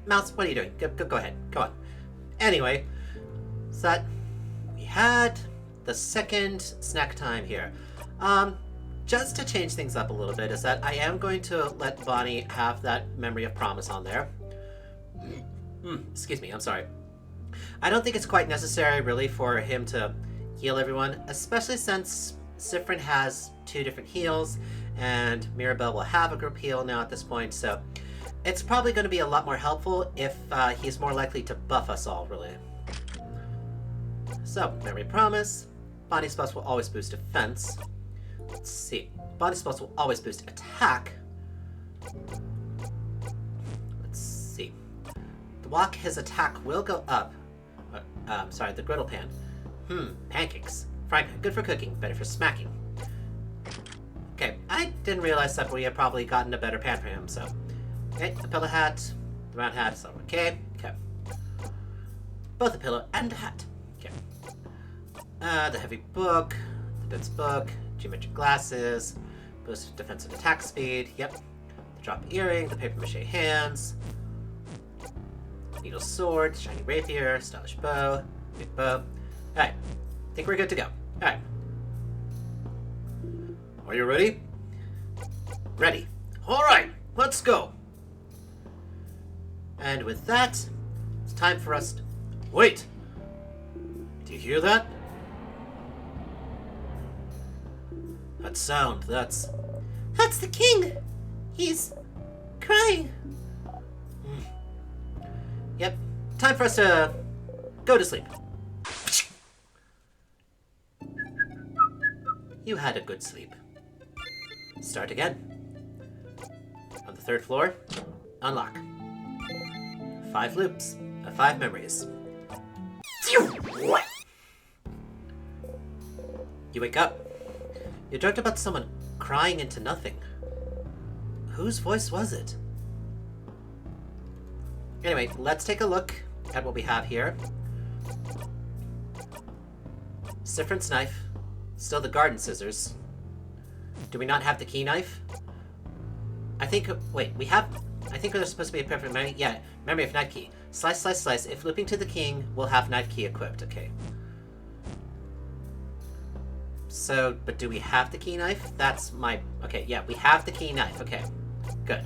Mouse, what are you doing? Go ahead. Go on. Anyway, so that we had the second snack time here. Just to change things up a little bit is that I am going to let Bonnie have that memory of promise on there. Excuse me, I'm sorry. I don't think it's quite necessary really for him to heal everyone, especially since Sifrin has 2 different heals, and Mirabelle will have a group heal now at this point, so it's probably going to be a lot more helpful if he's more likely to buff us all, really. So, memory promise. Body spells will always boost defense. Let's see. Body spells will always boost attack. Let's see. The walk, his attack will go up. Sorry, the griddle pan. Pancakes. Frying pan. Good for cooking, better for smacking. Okay, I didn't realize that we had probably gotten a better pan for him, so. Okay, the pillow hat, the round hat, so okay. Both the pillow and the hat. Okay. The heavy book, the dense book, geometric glasses, boost defensive attack speed, yep. The drop earring, the paper mache hands, needle sword, shiny rapier, stylish bow, big bow. Alright, think we're good to go. Alright. Are you ready? Ready. Alright, let's go! And with that, it's time for us to... Wait! Do you hear that? That sound, that's... That's the king! He's crying. Yep, time for us to go to sleep. You had a good sleep. Start again. On the 3rd floor, unlock. 5 loops of 5 memories. You wake up. You dreamt about someone crying into nothing. Whose voice was it? Anyway, let's take a look at what we have here. Sifrin's knife. Still the garden scissors. Do we not have the key knife? I think... Wait, we have... I think there's supposed to be a perfect memory. Yeah, memory of night key. Slice, slice, slice. If looping to the king, we'll have night key equipped. Okay. So, but do we have the key knife? That's my... Okay, yeah, we have the key knife. Okay, good.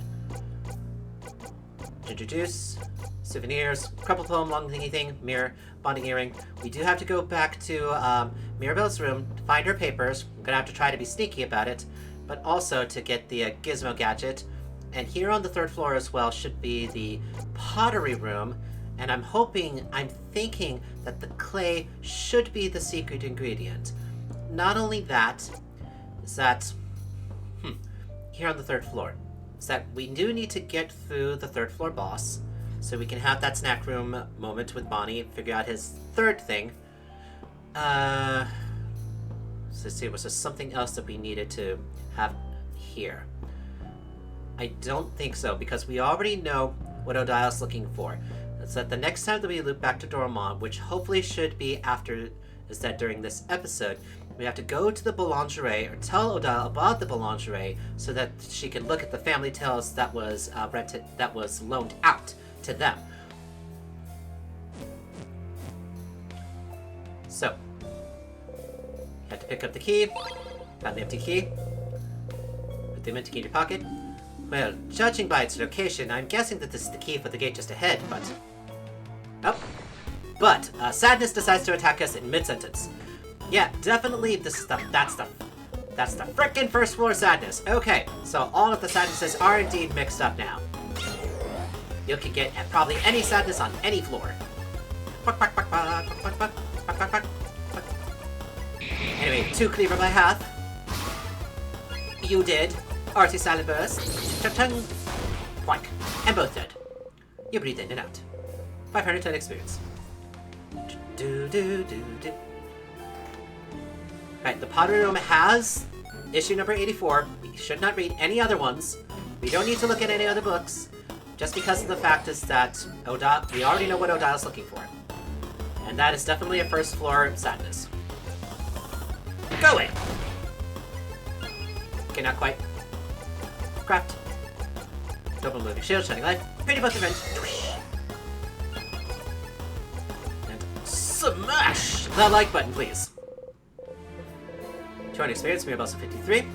Ginger juice, souvenirs, crumple poem, long thingy thing, mirror, bonding earring. We do have to go back to Mirabelle's room to find her papers. I'm gonna have to try to be sneaky about it, but also to get the gizmo gadget. And here on the 3rd floor as well should be the pottery room. And I'm thinking that the clay should be the secret ingredient. Not only that, is that, here on the 3rd floor, is that we do need to get through the 3rd floor boss, so we can have that snack room moment with Bonnie and figure out his 3rd thing. So let's see, was there something else that we needed to have here? I don't think so, because we already know what Odile's looking for. It's that the next time that we loop back to Dormont, which hopefully should be after, is that during this episode, we have to go to the boulangerie or tell Odile about the boulangerie so that she can look at the family tales that was loaned out to them. So, you have to pick up the key, found the empty key, put the empty key in your pocket. Well, judging by its location, I'm guessing that this is the key for the gate just ahead, but... Oh. But, Sadness decides to attack us in mid-sentence. Yeah, definitely that's the frickin' 1st floor Sadness. Okay, so all of the Sadnesses are indeed mixed up now. You can get probably any Sadness on any floor. Anyway, 2 Cleaver by half. You did. Arty Salad Burst. Chung-chung. Boink. And both dead. You breathe in and out. 510 experience. Do-do-do-do. Right, the pottery room has issue number 84. We should not read any other ones. We don't need to look at any other books. Just because of the fact is that we already know what Odile's looking for. And that is definitely a 1st floor Sadness. Go away! Okay, not quite. Craft. Double move your shield, shining light. Pretty both your friends. Twoosh. And smash that like button, please. 200 experience, Mirabelle's 53.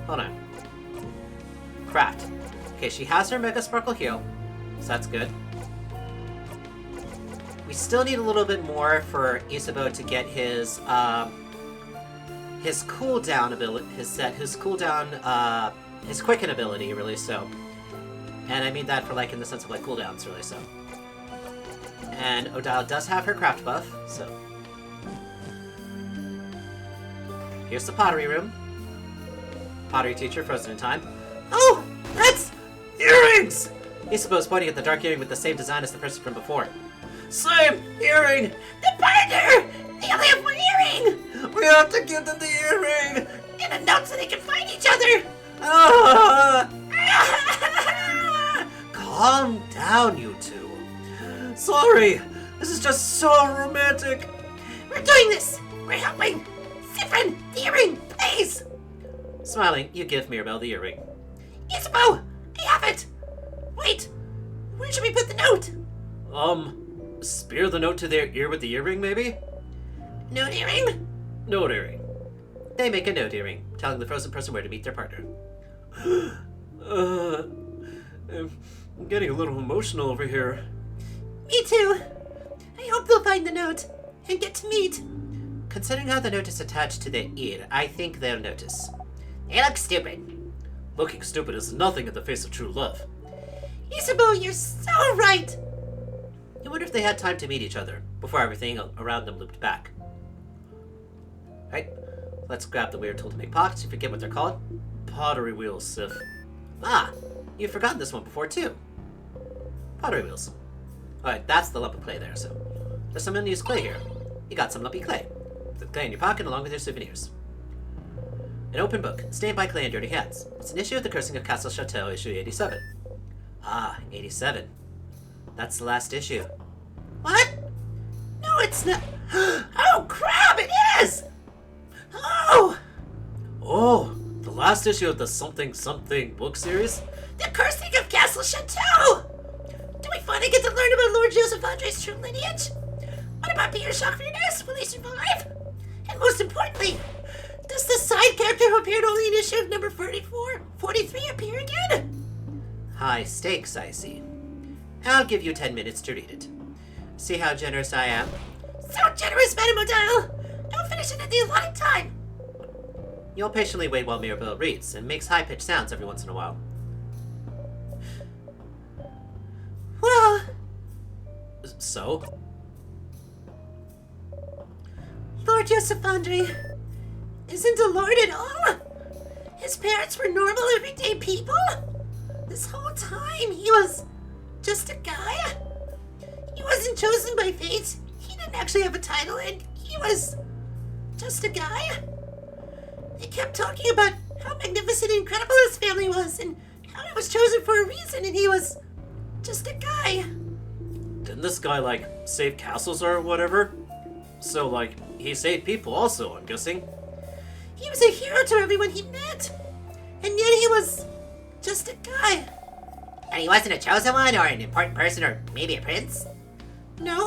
Hold on. Craft. Okay, she has her Mega Sparkle heal, so that's good. We still need a little bit more for Isabeau to get his cooldown ability, his cooldown, his quicken ability, really so. And I mean that for like in the sense of like cooldowns, really so. And Odile does have her craft buff, so. Here's the pottery room. Pottery teacher, frozen in time. Oh, that's earrings! Isabeau's pointing at the dark earring with the same design as the person from before. Same earring! The partner! They only have one earring! We have to give them the earring! And a note so they can find each other! Ah! Calm down, you two. Sorry, this is just so romantic. We're doing this! We're helping! Siffrin, the earring, please! Smiling, you give Mirabelle the earring. Isabeau! I have it! Wait! Where should we put the note? Spear the note to their ear with the earring, maybe? Note earring? Note earring. They make a note earring, telling the frozen person where to meet their partner. I'm getting a little emotional over here. Me too. I hope they'll find the note and get to meet. Considering how the note is attached to their ear, I think they'll notice. They look stupid. Looking stupid is nothing in the face of true love. Isabeau, you're so right! I wonder if they had time to meet each other before everything around them looped back. Right, let's grab the weird tool to make pockets. You forget what they're called? Pottery wheels, Sif. Ah, you've forgotten this one before too. Pottery wheels. Alright, that's the lump of clay there, so. There's some unused clay here. You got some lumpy clay. Put the clay in your pocket along with your souvenirs. An open book, stained by clay and dirty hands. It's an issue of the Cursing of Castle Chateau, issue 87. Ah, 87. That's the last issue. What? No, it's not. Oh, crap, it is! Oh! Oh, the last issue of the Something Something book series? The Cursing of Castle Chateau! Do we finally get to learn about Lord Joseph Andre's true lineage? What about Peter Shockfearness? Will he survive? And most importantly, does the side character who appeared only in issue of number 43 appear again? High stakes, I see. I'll give you 10 minutes to read it. See how generous I am? So generous, Madame Odile! Don't finish it at the allotted time! You'll patiently wait while Mirabelle reads and makes high-pitched sounds every once in a while. Well... So? Lord Joseph Andre isn't a lord at all? His parents were normal, everyday people? This whole time, he was just a guy? He wasn't chosen by fate. He didn't actually have a title, and he was just a guy? They kept talking about how magnificent and incredible his family was, and how he was chosen for a reason, and he was just a guy. Didn't this guy, like, save castles or whatever? So, like, he saved people also, I'm guessing? He was a hero to everyone he met, and yet he was just a guy. And he wasn't a chosen one, or an important person, or maybe a prince? No,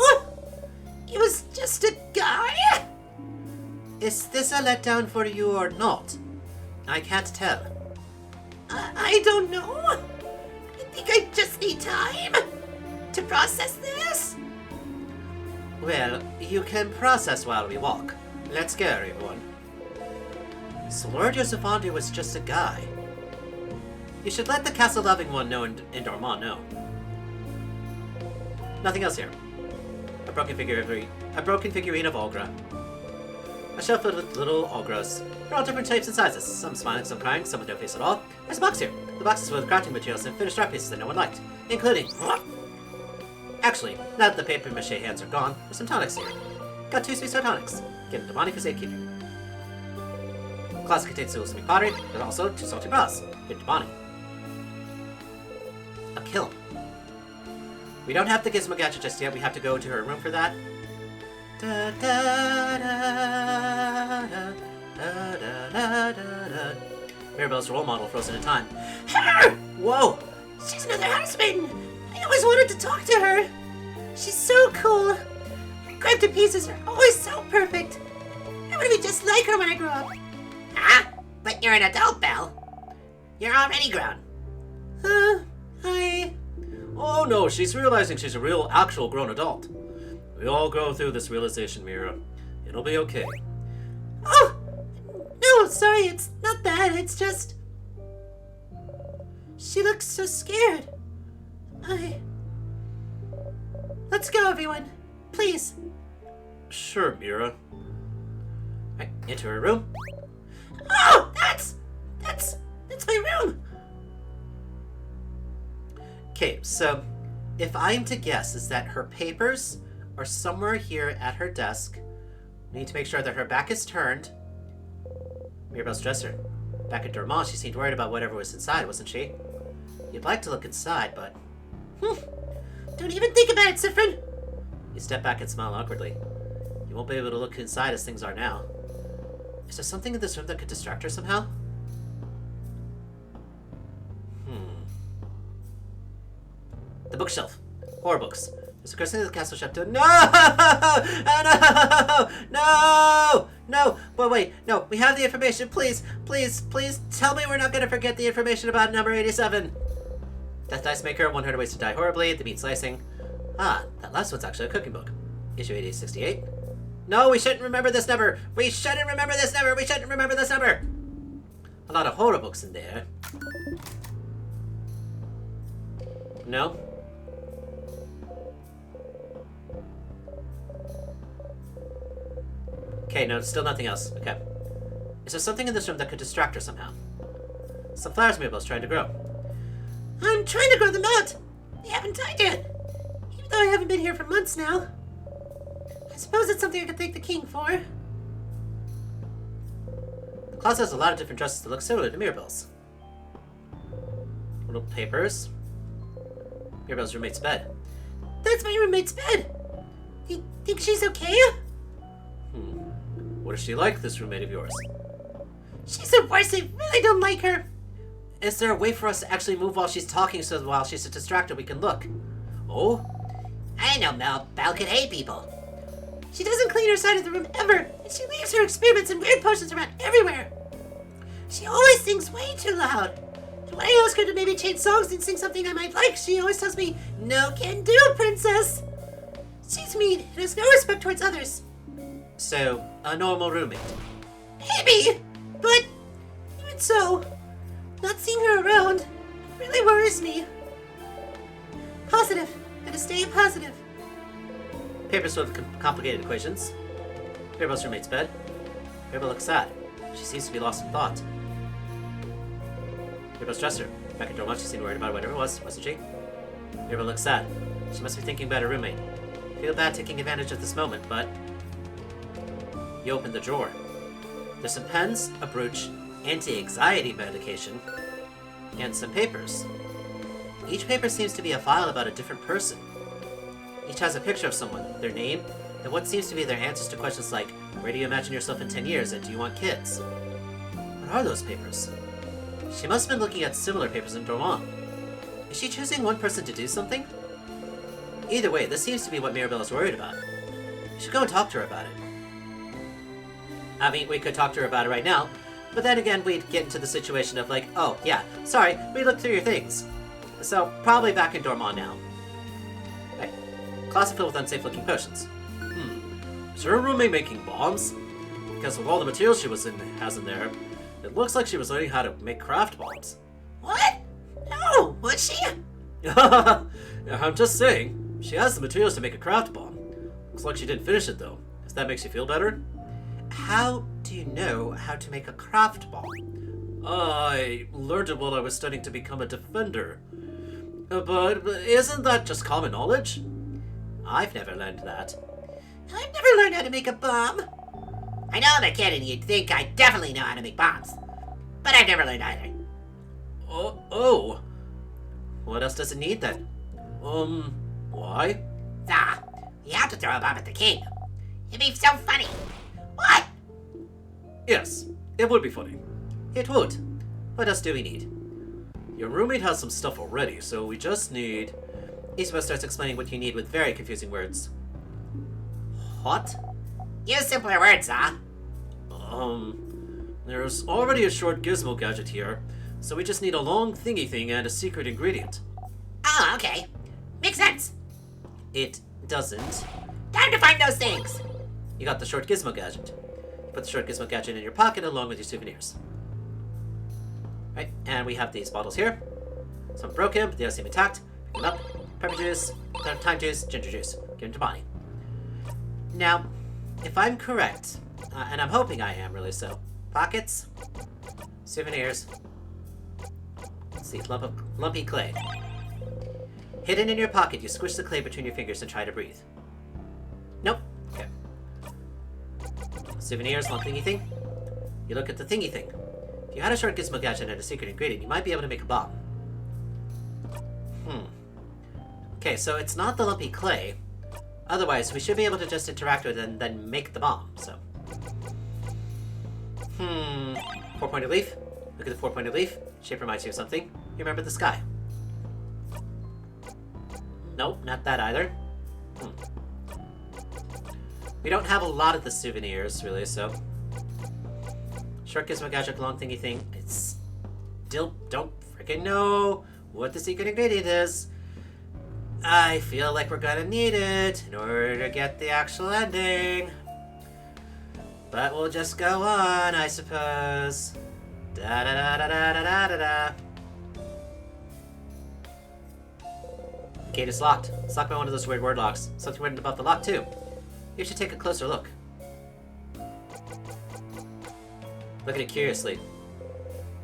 he was just a guy. Is this a letdown for you or not? I can't tell. I don't know. I think I just need time to process this. Well, you can process while we walk. Let's go, everyone. So Lord Joseph Andre was just a guy. You should let the castle-loving one know and Dormont know. Nothing else here. A broken figurine of Olgra. A shelf filled with little Olgras. They're all different shapes and sizes. Some smiling, some crying, some with no face at all. There's a box here. The box is full of crafting materials and finished art pieces that no one liked, including... Actually, now that the paper mache hands are gone, there's some tonics here. Got 2 sweet tonics. Give them to Bonnie for safekeeping. The closet contains still sweet pottery, but also 2 salty bras. Give to Bonnie. A kiln. We don't have the gizmo gadget just yet. We have to go to her room for that. Da, da, da, da. Da, da, da, da, da. Mirabelle's role model frozen in time. Her! Whoa! She's another housemaiden. I always wanted to talk to her. She's so cool. Her crafted pieces are always so perfect. I want to be just like her when I grow up. Ah, but you're an adult, Belle. You're already grown. Oh no, she's realizing she's a real, actual grown adult. We all go through this realization, Mira. It'll be okay. Oh! No, sorry, it's not that. It's just... She looks so scared. Let's go, everyone. Please. Sure, Mira. Right, into her room. Oh! That's my room! Okay, so if I'm to guess, is that her papers are somewhere here at her desk. We need to make sure that her back is turned. Mirabelle's dresser. Back at Dormont, she seemed worried about whatever was inside, wasn't she? You'd like to look inside, but... Don't even think about it, Sifrin. You step back and smile awkwardly. You won't be able to look inside as things are now. Is there something in this room that could distract her somehow? The bookshelf. Horror books. There's a cursing of the castle chapter. No! No! No! No! But wait, no, we have the information. Please, please, please tell me we're not going to forget the information about number 87. Death Dice Maker, 100 Ways to Die Horribly, The Meat Slicing. Ah, that last one's actually a cooking book. Issue 8068. No, we shouldn't remember this number. We shouldn't remember this number. We shouldn't remember this number. A lot of horror books in there. No? Okay, no, still nothing else. Okay. Is there something in this room that could distract her somehow? Some flowers Mirabelle's trying to grow. I'm trying to grow them out. They haven't died yet. Even though I haven't been here for months now. I suppose it's something I could thank the king for. The closet has a lot of different dresses that look similar to Mirabelle's. Little papers. Mirabelle's roommate's bed. That's my roommate's bed. Do you think she's okay? What is she like, this roommate of yours? She's the worst. I really don't like her. Is there a way for us to actually move while she's talking so while she's a distractor we can look? Oh? I know Belle could hate people. She doesn't clean her side of the room ever, and she leaves her experiments and weird potions around everywhere. She always sings way too loud. And when I ask her to maybe change songs and sing something I might like, she always tells me, "No can do, princess." She's mean and has no respect towards others. So, a normal roommate. Maybe, but even so, not seeing her around really worries me. Positive. Gotta stay positive. Papers full of complicated equations. Mirabelle's roommate's bed. Mirabelle looks sad. She seems to be lost in thought. Mirabelle's dresser. Back at Dormont, she seemed worried about whatever it was, wasn't she? Mirabelle looks sad. She must be thinking about her roommate. Feel bad taking advantage of this moment, but... You open the drawer. There's some pens, a brooch, anti-anxiety medication, and some papers. Each paper seems to be a file about a different person. Each has a picture of someone, their name, and what seems to be their answers to questions like, where do you imagine yourself in 10 years, and do you want kids? What are those papers? She must have been looking at similar papers in Dormont. Is she choosing one person to do something? Either way, this seems to be what Mirabelle is worried about. We should go and talk to her about it. I mean, we could talk to her about it right now, but then again, we'd get into the situation of like, oh, yeah, sorry, we looked through your things. So, probably back in Dormont now. Right. Closet filled with unsafe-looking potions. Is her roommate making bombs? Because of all the materials she has in there, it looks like she was learning how to make craft bombs. What? No, was she? I'm just saying, she has the materials to make a craft bomb. Looks like she didn't finish it, though. If that makes you feel better? How do you know how to make a craft bomb? I learned it while I was studying to become a defender. But isn't that just common knowledge? I've never learned that. I've never learned how to make a bomb. I know I'm a kid and you'd think I definitely know how to make bombs. But I've never learned either. Oh. What else does it need then? Why? You have to throw a bomb at the king. It'd be so funny. What? Yes, it would be funny. It would. What else do we need? Your roommate has some stuff already, so we just need... Isabel starts explaining what you need with very confusing words. What? Use simpler words, huh? There's already a short gizmo gadget here, so we just need a long thingy thing and a secret ingredient. Oh, okay. Makes sense. It doesn't. Time to find those things. You got the short gizmo gadget. You put the short gizmo gadget in your pocket along with your souvenirs. Right, and we have these bottles here. Some broken, but they don't seem intact. Pick them up. Pepper juice, thyme juice, ginger juice. Give them to Bonnie. Now, if I'm correct, and I'm hoping I am really so, pockets, souvenirs, let's see, lumpy clay. Hidden in your pocket, you squish the clay between your fingers and try to breathe. Nope. Okay. Souvenirs, long thingy thing. You look at the thingy thing. If you had a short gizmo gadget and a secret ingredient, you might be able to make a bomb. Okay, so it's not the lumpy clay. Otherwise, we should be able to just interact with it and then make the bomb, so. 4-pointed leaf. Look at the 4-pointed leaf. Shape reminds you of something. You remember the sky. Nope, not that either. We don't have a lot of the souvenirs, really, so. Short gizmo gadget, long thingy thing. It's still don't freaking know what the secret ingredient is. I feel like we're gonna need it in order to get the actual ending. But we'll just go on, I suppose. Da da da da da da da da. The gate is locked. It's locked by one of those weird word locks. Something written above the lock, too. You should take a closer look. Look at it curiously.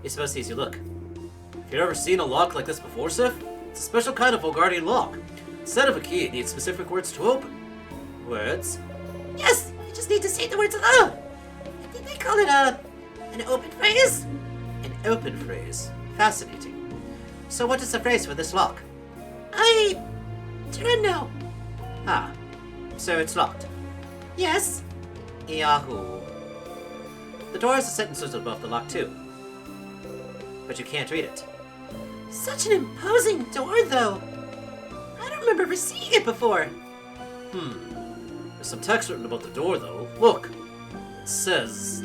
You're supposed to see as you look. Have you ever seen a lock like this before, Sif? It's a special kind of Volgardian lock. Instead of a key, it needs specific words to open. Words? Yes, you just need to say the words aloud. I think they call it an open phrase. An open phrase. Fascinating. So what is the phrase for this lock? I don't know. Ah. So it's locked. Yes. Yahoo. The door has a sentence above the lock, too. But you can't read it. Such an imposing door, though. I don't remember ever seeing it before. There's some text written about the door, though. Look. It says...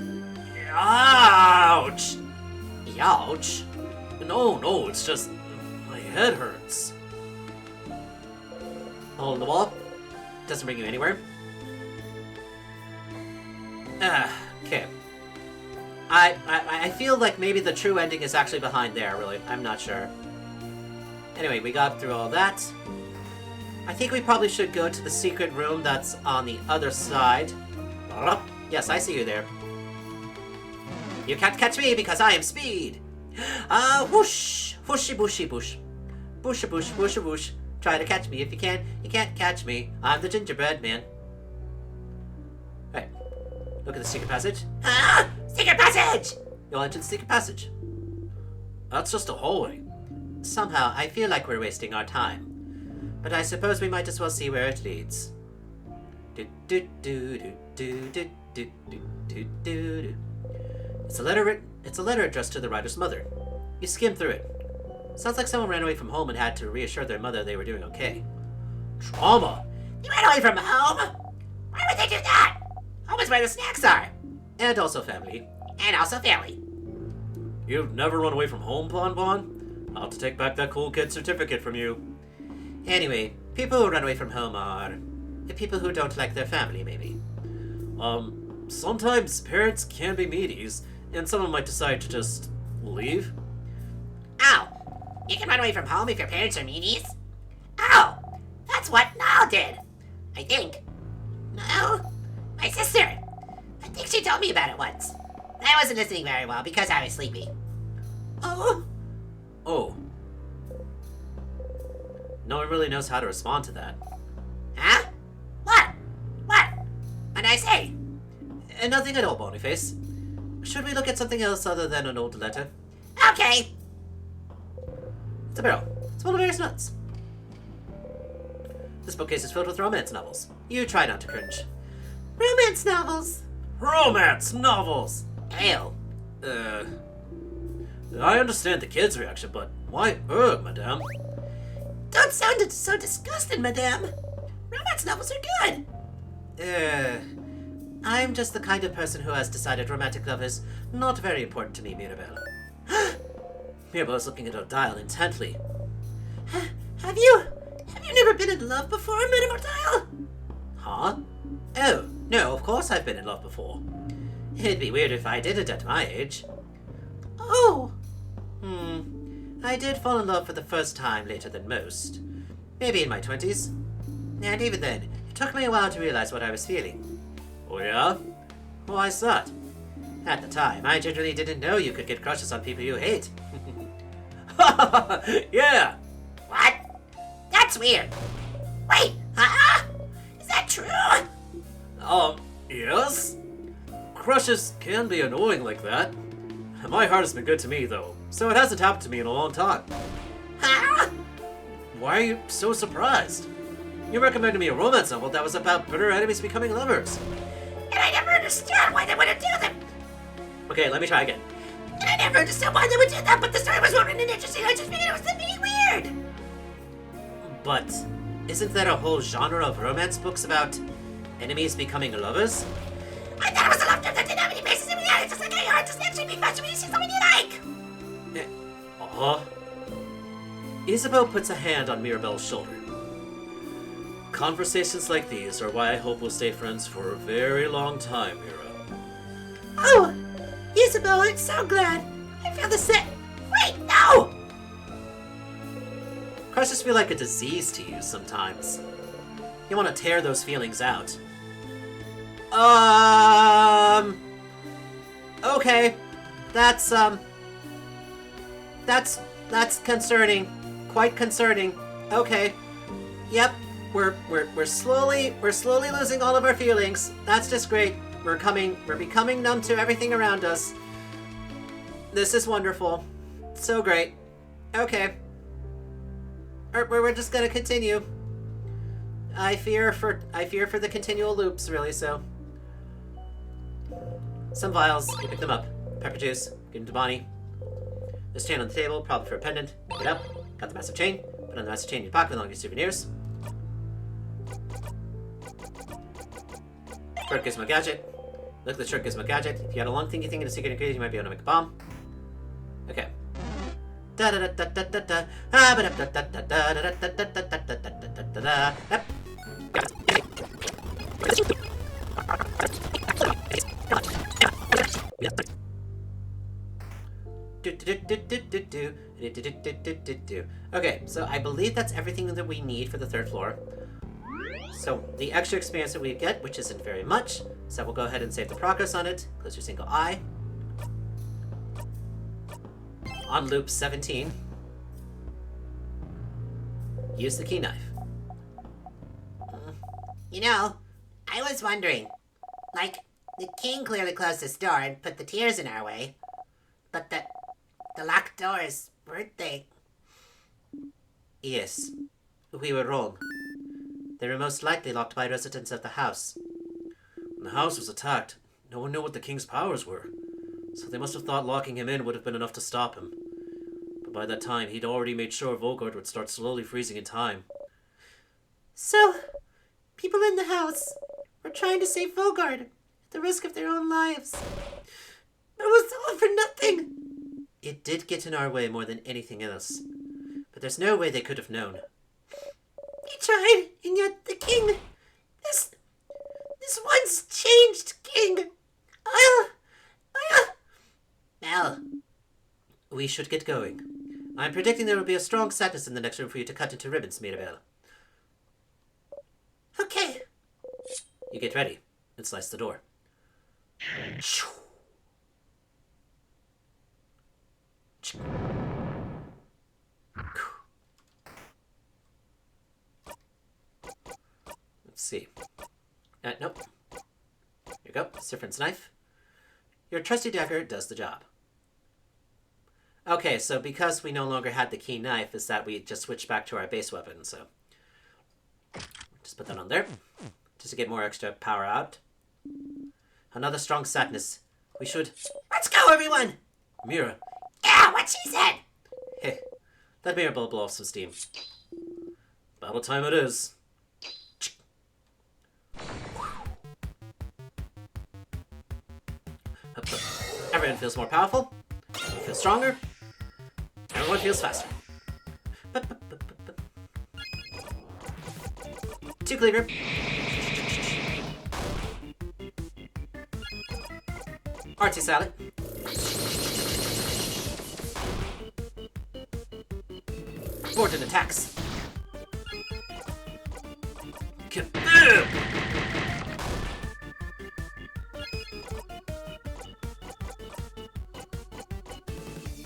Ouch! Youch? No, it's just... my head hurts. Hole in the wall? Doesn't bring you anywhere? Okay. I feel like maybe the true ending is actually behind there, really. I'm not sure. Anyway, we got through all that. I think we probably should go to the secret room that's on the other side. Yes, I see you there. You can't catch me because I am speed! Whoosh! Whooshy booshy boosh. Boosha boosh, boosha boosh. Try to catch me if you can. You can't catch me. I'm the gingerbread man. Right. Look at the secret passage. Ah! Secret passage! You'll enter the secret passage. That's just a hallway. Somehow, I feel like we're wasting our time. But I suppose we might as well see where it leads. Do do do do do do do do do do. It's a letter addressed to the writer's mother. You skim through it. Sounds like someone ran away from home and had to reassure their mother they were doing okay. Trauma? You ran away from home? Why would they do that? Home is where the snacks are. And also family. And also family. You've never run away from home, Bon Bon? I'll have to take back that cool kid certificate from you. Anyway, people who run away from home are... the people who don't like their family, maybe. Sometimes parents can be meaties, and someone might decide to just leave. Oh, you can run away from home if your parents are meanies? Oh, that's what Niall did. I think. No? My sister. I think she told me about it once. I wasn't listening very well because I was sleepy. Oh? Oh. No one really knows how to respond to that. Huh? What? What? What'd I say? Nothing at all, Bonyface. Should we look at something else other than an old letter? Okay. It's a barrel. It's full of various nuts. This bookcase is filled with romance novels. You try not to cringe. Romance novels. Romance novels! Ale. I understand the kid's reaction, but why madame? Don't sound so disgusted, madame. Romance novels are good. I'm just the kind of person who has decided romantic love is not very important to me, Mirabelle. Mirabelle is looking at her dial intently. Have you never been in love before, Mademoiselle? Huh? Oh, no, of course I've been in love before. It'd be weird if I didn't at my age. Oh. I did fall in love for the first time later than most. Maybe in my 20s. And even then, it took me a while to realize what I was feeling. Oh yeah? Why's that? At the time, I generally didn't know you could get crushes on people you hate. Yeah! What? That's weird. Wait, is that true? Yes? Crushes can be annoying like that. My heart has been good to me, though, so it hasn't happened to me in a long time. Huh? Why are you so surprised? You recommended me a romance novel that was about bitter enemies becoming lovers. And I never understood why they wouldn't do that. Okay, let me try again. And I never understood why they would do that, but the story was written and interesting. I just figured it was being weird. But isn't there a whole genre of romance books about enemies becoming lovers? I thought it was a love story that didn't have any basis in reality, just like a heart just naturally be fast when you see someone you like. Isabeau puts a hand on Mirabelle's shoulder. Conversations like these are why I hope we'll stay friends for a very long time, Mira. Oh, Isabel, I'm so glad. I feel the same. Wait, no! Crushes feel like a disease to you sometimes. You want to tear those feelings out. Okay. That's concerning. Quite concerning. Okay. Yep. We're slowly losing all of our feelings. That's just great. We're becoming numb to everything around us. This is wonderful. So great. Okay. We're just gonna continue. I fear for the continual loops, really, so. Some vials, you pick them up. Pepper juice, give them to Bonnie. This chain on the table, probably for a pendant. Pick it up. Got the massive chain. Put on the massive chain in your pocket with all your souvenirs. Short Gizmo gadget. Look at the short Gizmo gadget. If you had a long thingy thing in a secret ingredient, you might be able to make a bomb. Okay. Da da da da da da da. Ah, ba da da da da da da da da da da da da da. Okay, so I believe that's everything that we need for the third floor. So the extra experience that we get, which isn't very much, so we'll go ahead and save the progress on it. Close your single eye. On loop 17. Use the key knife. You know, I was wondering. Like, the king clearly closed his door and put the tears in our way. But the locked doors, weren't they? Yes, we were wrong. They were most likely locked by residents of the house. When the house was attacked, no one knew what the king's powers were, so they must have thought locking him in would have been enough to stop him. But by that time, he'd already made sure Vogard would start slowly freezing in time. So, people in the house were trying to save Vogard at the risk of their own lives. But it was all for nothing. It did get in our way more than anything else. But there's no way they could have known. They tried, and yet the king... This once changed king... Mel, we should get going. I'm predicting there will be a strong sadness in the next room for you to cut into ribbons, Mirabelle. Okay. You get ready and slice the door. Let's see. Nope. Here you go. Sifrin's knife. Your trusty dagger does the job. Okay, so because we no longer had the key knife, is that we just switched back to our base weapon, so. Just put that on there. Just to get more extra power out. Another strong sadness We should... Let's go, everyone! Mira, Yeah, what she said! hey, that Mirabelle blow off some steam. Battle time it is. Everyone feels more powerful. Everyone feels stronger. Everyone feels faster. Two cleaver. Artsy salad. Morton attacks. Kaboom!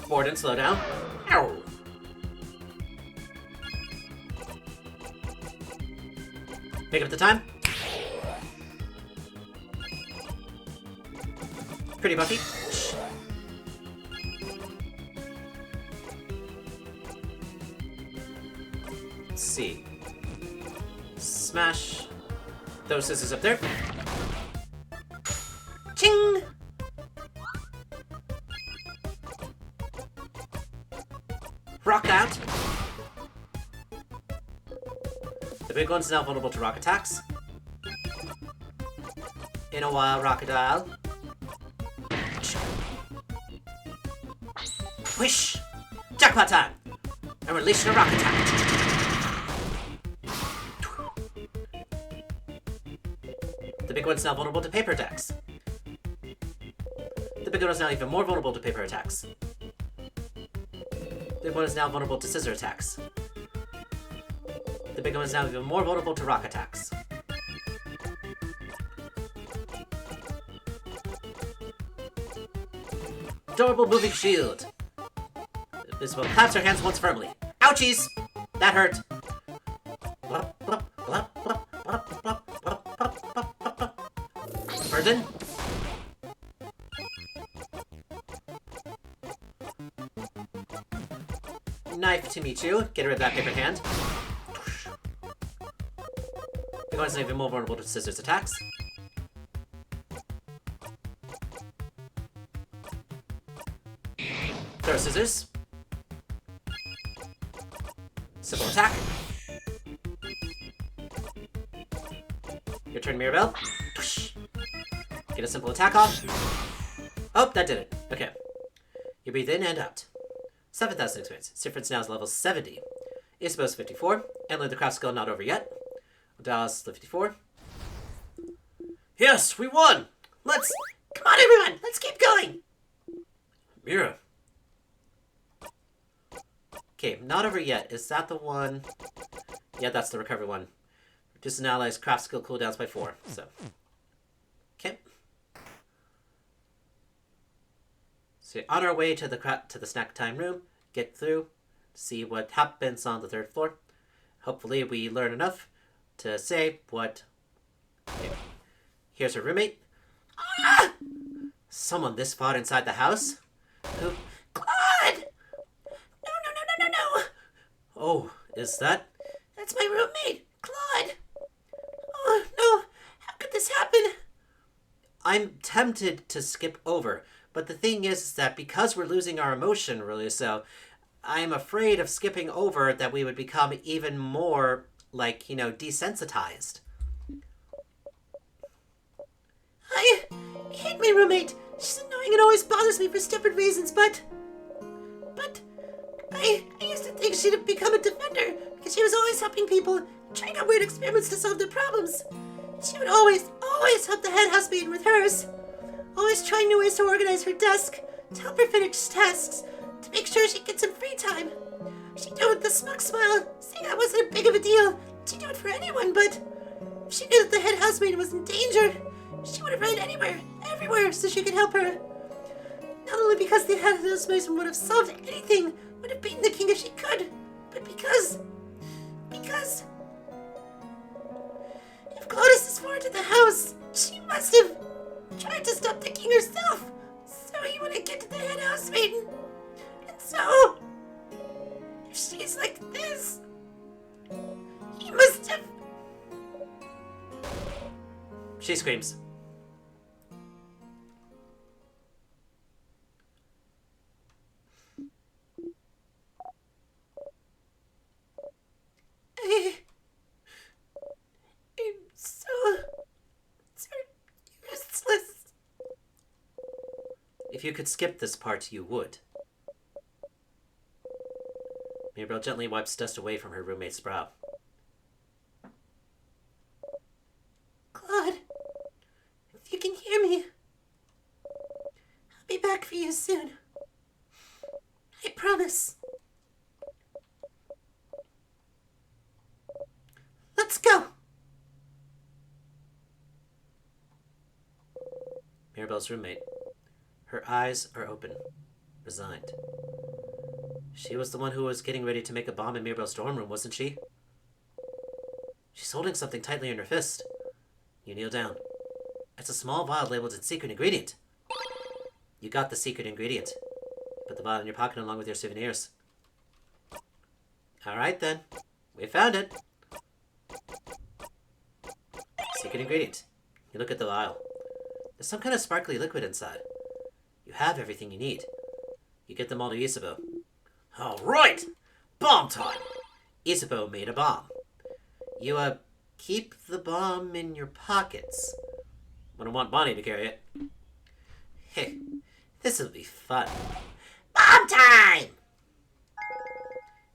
Morden, slow down. Ow! Pick up the time. Pretty Buffy. Let's see. Smash those scissors up there. Ching! Rock out. The big one's now vulnerable to rock attacks. In a while, Rockadile. Wish! Jackpot time! I'm releasing a rock attack. The big one's now vulnerable to paper attacks. The big one is now even more vulnerable to paper attacks. The big one is now vulnerable to scissor attacks. The big one is now even more vulnerable to rock attacks. Adorable moving shield. Invisible claps her hands once firmly. Ouchies! That hurt. Burden. Knife to meet you. Get rid of that paper hand. The one's even more vulnerable to scissors attacks. Throw scissors. Simple attack. Your turn, Mirabelle. Get a simple attack off. Oh, that did it. Okay. You breathe in and out. 7,000 experience. Difference now is level 70. Isabel's 54. Emily the craft skill not over yet. Dallas 54. yes, we won! Let's... Come on, everyone! Let's keep going! Mira, Okay, not over yet. Is that the one? Yeah, that's the recovery one. Reduce an ally's craft skill cooldowns by 4. So, okay. So on our way to the snack time room, get through, see what happens on the 3rd floor. Hopefully, we learn enough to say what. Okay. Here's her roommate. Ah! Someone this far inside the house. Who? Claude! No. Oh, is that? That's my roommate, Claude. Oh, no. How could this happen? I'm tempted to skip over, but the thing is that because we're losing our emotion really so, I'm afraid of skipping over that we would become even more, like, desensitized. I hate my roommate. She's annoying and always bothers me for stupid reasons, but I used to think she'd have become a defender because she was always helping people, trying out weird experiments to solve their problems. She would always help the head housemaid with hers. Always trying new ways to organize her desk, to help her finish tasks, to make sure she gets some free time. She'd do it with a smug smile, saying that wasn't a big of a deal. She'd do it for anyone, but if she knew that the head housemaid was in danger, she would have run everywhere, so she could help her. Not only because the head housemaid would have solved anything, would have beaten the king if she could, but because if Glodis is foreign to the house, she must have tried to stop the king herself, so he wouldn't get to the head housemaiden. And so, if she's like this, he must have... She screams. you could skip this part, you would. Mirabelle gently wipes dust away from her roommate's brow. Claude, if you can hear me, I'll be back for you soon. I promise. Let's go. Mirabelle's roommate. Her eyes are open, resigned. She was the one who was getting ready to make a bomb in Mirabelle's dorm room, wasn't she? She's holding something tightly in her fist. You kneel down. It's a small vial labeled its secret ingredient. You got the secret ingredient. Put the vial in your pocket along with your souvenirs. Alright then. We found it. Secret ingredient. You look at the vial. There's some kind of sparkly liquid inside. You have everything you need. You get them all to Isabeau. Alright! Bomb time! Isabeau made a bomb. You, keep the bomb in your pockets. Wouldn't want Bonnie to carry it. Hey, this'll be fun. Bomb time!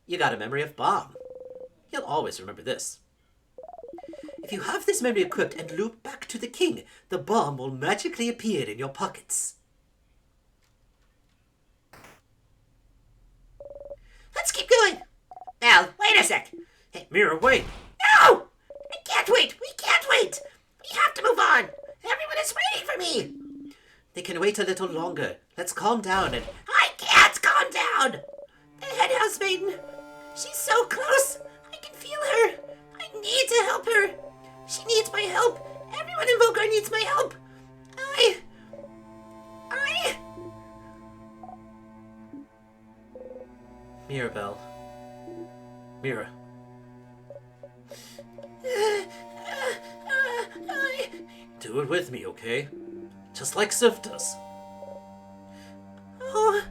You got a memory of bomb. You'll always remember this. If you have this memory equipped and loop back to the king, the bomb will magically appear in your pockets. Let's keep going. Belle, wait a sec. Hey, Mira, wait! No! I can't wait. We can't wait. We have to move on. Everyone is waiting for me. They can wait a little longer. Let's calm down and... I can't calm down. The head housemaiden. She's so close. I can feel her. I need to help her. She needs my help. Everyone in Volgar needs my help. I... Mirabelle. Mira. Do it with me, okay? Just like Sif does. Oh...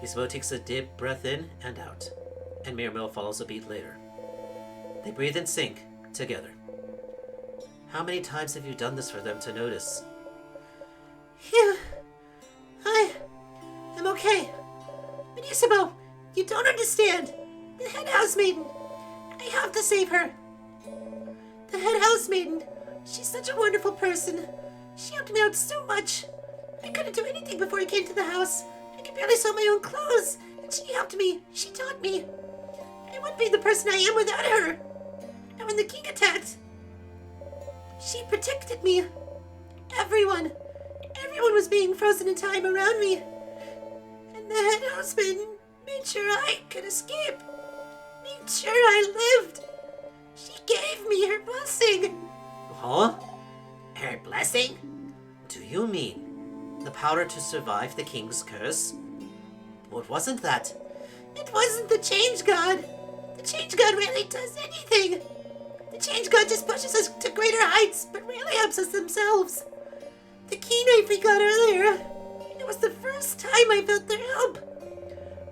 Isabeau takes a deep breath in and out, and Mirabelle follows a beat later. They breathe in sync, together. How many times have you done this for them to notice? Phew. I'm okay. But Isabeau, you don't understand. The head housemaiden. I have to save her. The head housemaiden. She's such a wonderful person. She helped me out so much. I couldn't do anything before I came to the house. I could barely sew my own clothes. And she helped me. She taught me. I wouldn't be the person I am without her. And when the king attacked, she protected me. Everyone was being frozen in time around me. And the head husband made sure I could escape. Made sure I lived. She gave me her blessing. Huh? Her blessing? Do you mean the power to survive the king's curse? What wasn't that? It wasn't the change god. The change god rarely does anything. The change god just pushes us to greater heights, but rarely helps us themselves. The key knife we got earlier, it was the first time I felt their help.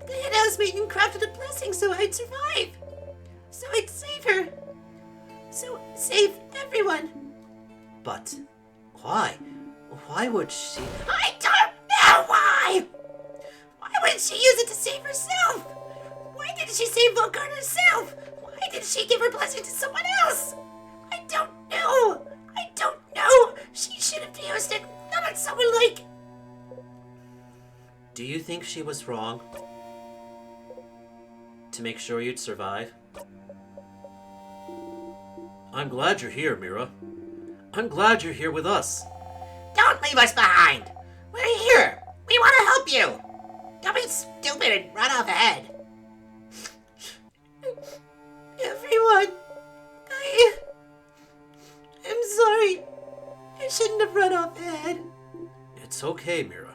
The head housemaiden crafted a blessing so I'd survive. So I'd save her. So save everyone. But why? Why would she? I don't know why! Why wouldn't she use it to save herself? Why didn't she save Volgar herself? Why did she give her blessing to someone else? I don't know. I don't know. She should have used it, not on someone like... Do you think she was wrong? To make sure you'd survive? I'm glad you're here, Mira. I'm glad you're here with us. Don't leave us behind. We're here. We want to help you. Don't be stupid and run off ahead. Everyone, I'm sorry. I shouldn't have run off ahead. It's okay, Mira.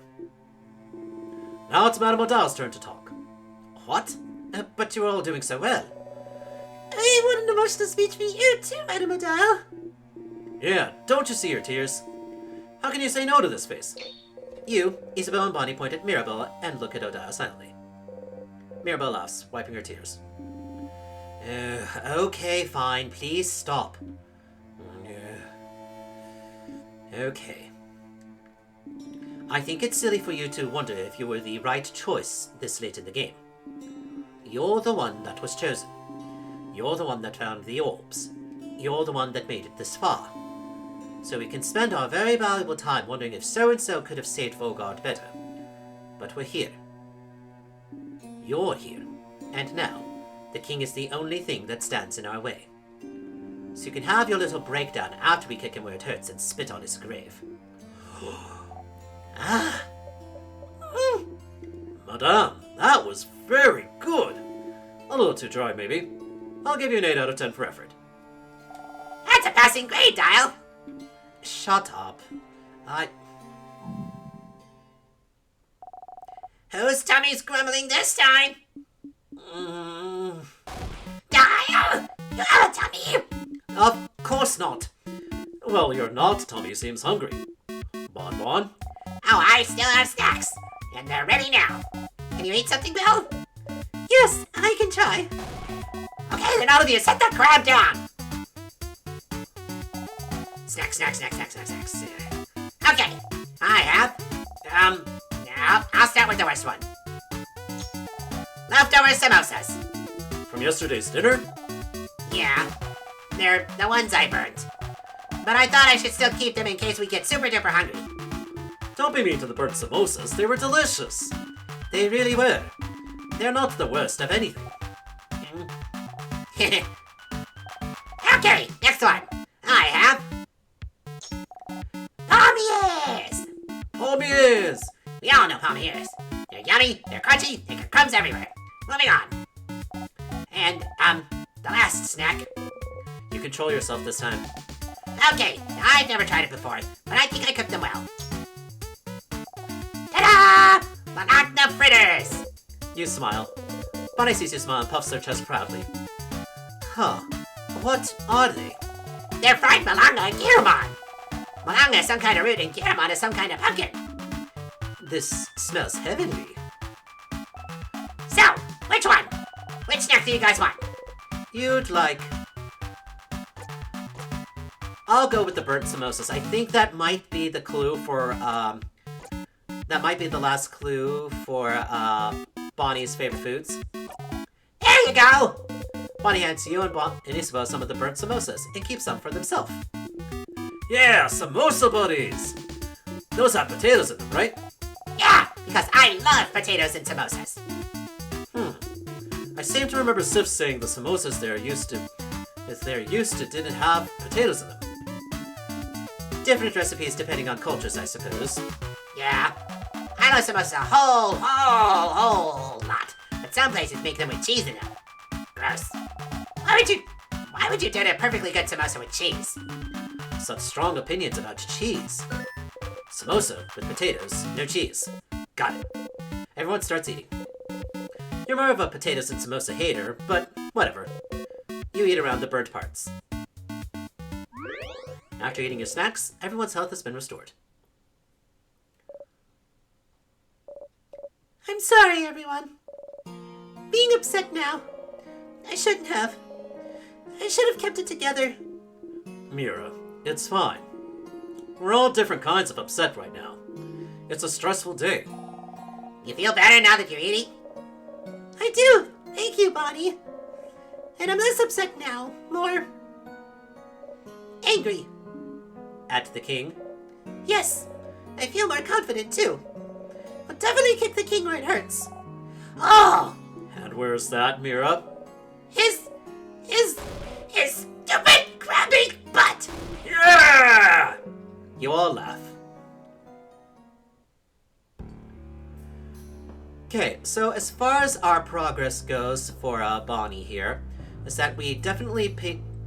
Now it's Madame Odale's turn to talk. What? But you were all doing so well. I want an emotional speech from you too, Madame Odale. Yeah, don't you see her tears? How can you say no to this face? You, Isabel and Bonnie point at Mirabelle and look at Odile silently. Mirabelle laughs, wiping her tears. Okay, fine. Please stop. Okay. I think it's silly for you to wonder if you were the right choice this late in the game. You're the one that was chosen. You're the one that found the orbs. You're the one that made it this far. So we can spend our very valuable time wondering if so-and-so could have saved Vogard better. But we're here. You're here. And now, the king is the only thing that stands in our way. So you can have your little breakdown after we kick him where it hurts and spit on his grave. Ah. Madame, that was very good. A little too dry, maybe. I'll give you an 8 out of 10 for effort. That's a passing grade, Dial. Shut up. Whose tummy's grumbling this time? Dial! You have a tummy! Of course not. Well, your not tummy seems hungry. Bon Bon? Oh, I still have snacks. And they're ready now. Can you eat something, Bill? Yes, I can try. Okay, then all of you, set that crab down. Snacks. Okay, I have, I'll start with the worst one. Leftover samosas. From yesterday's dinner? Yeah, they're the ones I burned. But I thought I should still keep them in case we get super duper hungry. Don't be mean to the burnt samosas. They were delicious. They really were. They're not the worst of anything. Okay, next one. I have pommes. Pommes! We all know pommes. They're yummy, they're crunchy, they got crumbs everywhere. Moving on. And, the last snack. You control yourself this time. Okay, I've never tried it before, but I think I cooked them well. Ta-da! Banana fritters! You smile. Bonnie sees you smile and puffs her chest proudly. Huh. What are they? They're fried malanga and kiramon. Malanga is some kind of root and kiramon is some kind of pumpkin. This smells heavenly. So, which one? Which snack do you guys want? You'd like... I'll go with the burnt samosas. I think that might be the clue for, that might be the last clue for, Bonnie's favorite foods. There you go! Bonnie hands you and Isabel some of the burnt samosas and keeps some for themselves. Yeah, samosa buddies! Those have potatoes in them, right? Yeah, because I love potatoes and samosas. I seem to remember Sif saying the samosas didn't have potatoes in them. Different recipes depending on cultures, I suppose. Yeah, I love samosas a whole lot, but some places make them with cheese in them. Gross. Why would you do a perfectly good samosa with cheese? Such strong opinions about cheese. Samosa with potatoes, no cheese. Got it. Everyone starts eating. You're more of a potatoes and samosa hater, but whatever. You eat around the burnt parts. After eating your snacks, everyone's health has been restored. I'm sorry, everyone. Being upset now. I shouldn't have. I should have kept it together. Mira, it's fine. We're all different kinds of upset right now. It's a stressful day. You feel better now that you're eating? I do. Thank you, Bonnie. And I'm less upset now. More angry. At the king. Yes. I feel more confident, too. I'll definitely kick the king where it hurts. Oh! And where's that, Mira? His stupid crabbing butt! Yeah! You all laugh. Okay, so as far as our progress goes for Bonnie here, is that we definitely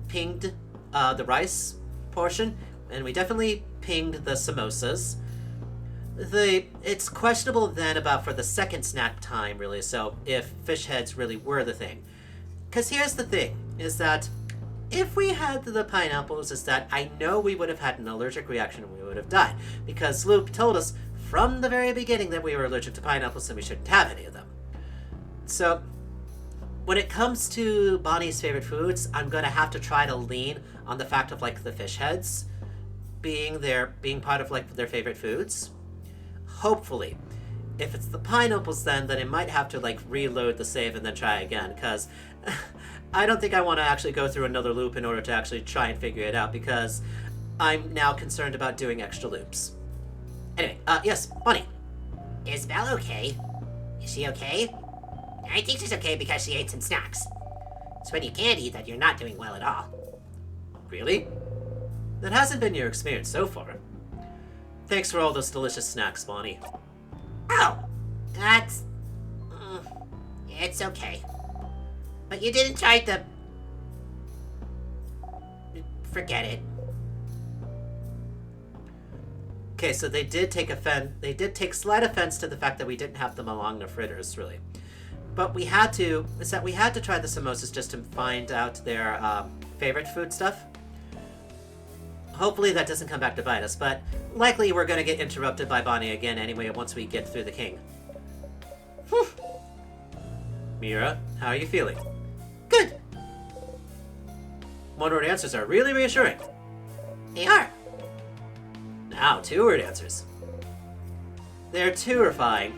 pinged the rice portion, and we definitely pinged the samosas. It's questionable then about for the second snack time, really, so if fish heads really were the thing. Because here's the thing, is that if we had the pineapples, is that I know we would have had an allergic reaction and we would have died. Because Luke told us from the very beginning that we were allergic to pineapples and we shouldn't have any of them. So, when it comes to Bonnie's favorite foods, I'm going to have to try to lean on the fact of, like, the fish heads being part of, like, their favorite foods. hopefully. If it's the pineapples then I might have to, like, reload the save and then try again, because I don't think I want to actually go through another loop in order to actually try and figure it out, because I'm now concerned about doing extra loops. Anyway, yes, Bonnie. Is Belle okay? Is she okay? I think she's okay because she ate some snacks. It's when you can't eat that you're not doing well at all. Really? That hasn't been your experience so far. Thanks for all those delicious snacks, Bonnie. Oh, that's... it's okay. But you didn't try to... Forget it. Okay, so they did take slight offense to the fact that we didn't have them along the fritters, really. But we had to try the samosas just to find out their favorite food stuff. Hopefully that doesn't come back to bite us, but likely we're going to get interrupted by Bonnie again anyway once we get through the king. Whew. Mira, how are you feeling? Good. One-word answers are really reassuring. They are. Now, two-word answers. They're terrifying.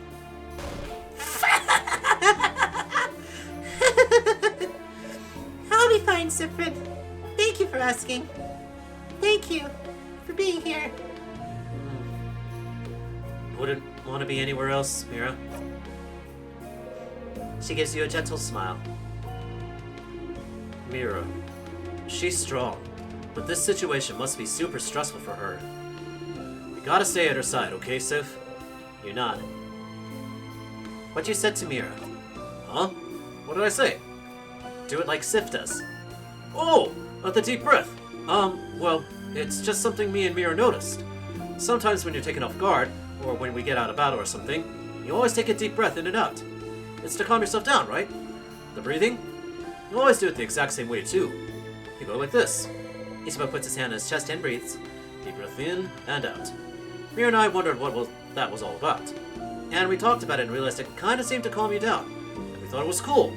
I'll be fine, Sifrin. Thank you for asking. Thank you for being here. Wouldn't want to be anywhere else, Mira. She gives you a gentle smile. Mira, she's strong, but this situation must be super stressful for her. You gotta stay at her side, okay, Sif? You're not. What you said to Mira? Huh? What did I say? Do it like Sif does. Oh! Not the deep breath. Well, it's just something me and Mira noticed. Sometimes when you're taken off guard, or when we get out of battle or something, you always take a deep breath in and out. It's to calm yourself down, right? The breathing? You always do it the exact same way, too. You go like this. Isaba puts his hand on his chest and breathes. Deep breath in and out. Mira and I wondered what that was all about. And we talked about it and realized it kind of seemed to calm you down. And we thought it was cool.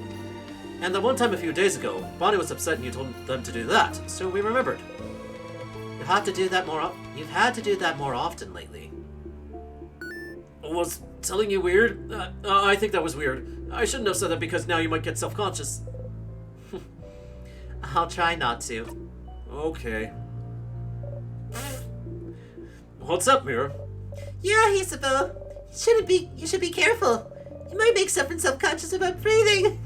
And the one time a few days ago, Bonnie was upset and you told them to do that, so we remembered. You've had to do that more often lately. Was telling you weird? I think that was weird. I shouldn't have said that because now you might get self-conscious. I'll try not to. Okay. What's up, Mira? Yeah, Isabel. You should be careful. You might make someone self-conscious about breathing.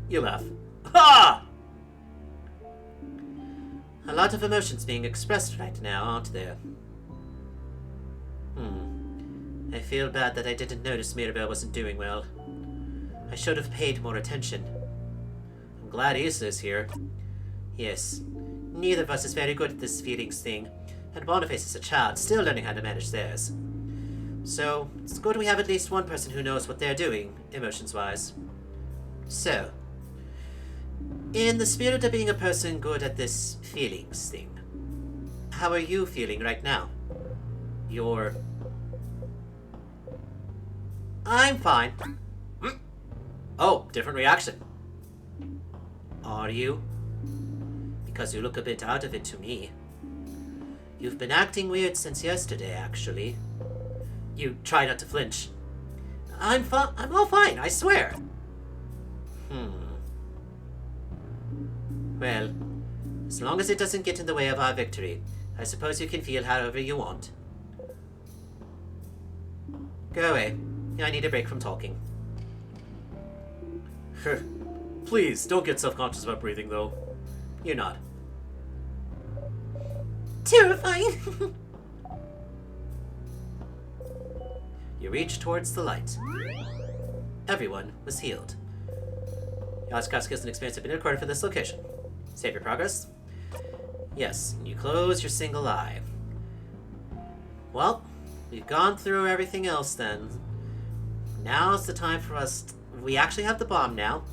You laugh. Ha! A lot of emotions being expressed right now, aren't there? I feel bad that I didn't notice Mirabelle wasn't doing well. I should have paid more attention. I'm glad Isa is here. Yes, neither of us is very good at this feelings thing, and Boniface is a child, still learning how to manage theirs. So, it's good we have at least one person who knows what they're doing, emotions-wise. So, in the spirit of being a person good at this feelings thing, how are you feeling right now? I'm fine. Oh, different reaction. Are you? Because you look a bit out of it to me. You've been acting weird since yesterday, actually. You try not to flinch. I'm all fine, I swear. Well, as long as it doesn't get in the way of our victory, I suppose you can feel however you want. Go away. I need a break from talking. Please, don't get self-conscious about breathing, though. You're not. Terrifying. You reach towards the light. Everyone was healed. Your skills and experience have been recorded for this location. Save your progress. Yes, and you close your single eye. Well, we've gone through everything else then. Now's the time for us. We actually have the bomb now.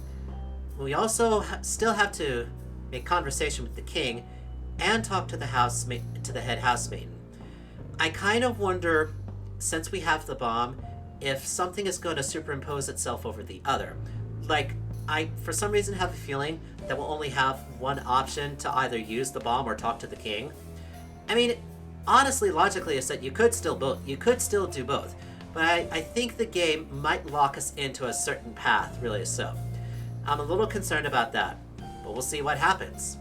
We also still have to make conversation with the king and talk to the head housemaiden. I kind of wonder, since we have the bomb, if something is going to superimpose itself over the other. Like, I, for some reason, have a feeling that we'll only have one option to either use the bomb or talk to the king. I mean, honestly, logically, is that you could still do both. But I think the game might lock us into a certain path, really so. I'm a little concerned about that, but we'll see what happens.